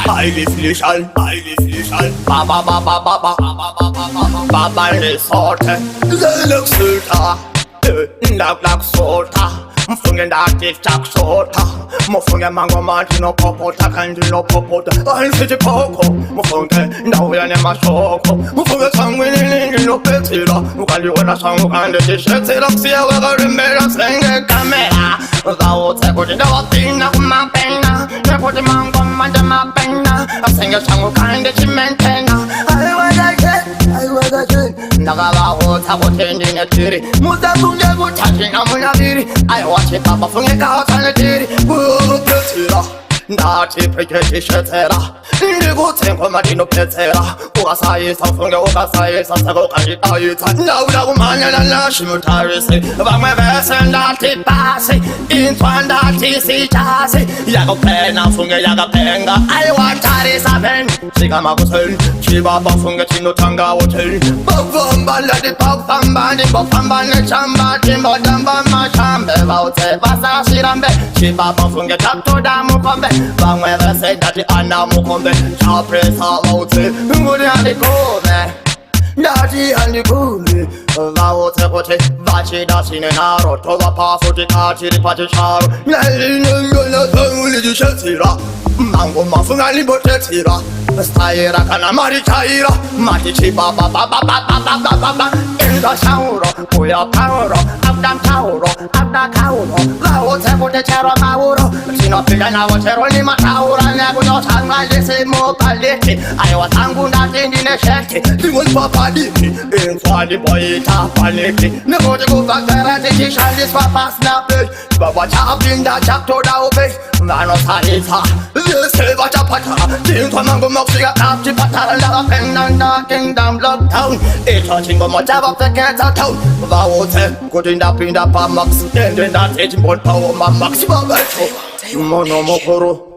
highly official. Baba resorte, det luxurta, lag sorta. Mfunge ndati taksota, mfunge mango martino popota, kandino popota, ansiti poko, mfunge ndauya nemashoko, mfunge sangwini no petira, ukandi wena sangu kande tishetira, kusiya wega rimera senge kamera, uzawote kuti ndawapina kumapena, nekuti mango manje mapena, asenge sangu kande chimentena, ndakavahota kuti ndinetiri, muzakunge kutachina munaviri, aiwache papa funge kaotanetiri, kupetira, ndati preketishetsera, ndikutsengwa madinopetsera, ukasayisa funge ukasayisa seko kanditaitsa, ndauda kumanyana nashimutarisi, vamwe vese ndati pasi, intswa ndati sitasi, yakupena funge yakapenga, aiwatarisa peni, sikamakuseni, chibaba funge chinotanga woteni, bavambaladi bavambani, bavambane chamba, timbodamba mashambe, vautse vasashirambe, chibaba funge chatoda mukombe, vamwe vese ndati ana mukombe, chapresa vautse, ngudi handikume, ndati handikume, vautse kuti vachida sine naro, tova pafuti kachiri pachisharo, nalinengana sangulijishetsira, mango mafunga libotetira, stayera kana marichaira, matichi baba baba baba baba baba, inda shauro, uya kauro, abdam tauro, abda kauro, vautse kuti chero mauro, tinopinda navo chero ni mataura, nekunyotanga lisimo paliti, aiwa tangu ndati ndine sheti, tingoni papaditi, inswadi boita paniki, nekuti kuvakera tichishandiswa pasnape, baba chapinda chaptoda upe, vanosalitsa, vese vachapata, tinzwa mango mokusvika apchipatara, ndakapenda ndakingdom lockdown, icho chingomo chavapfekedza town, vautse kuti ndapinda pamax, ende ndati chimbonipawo mamax vavecho, mono mukuru.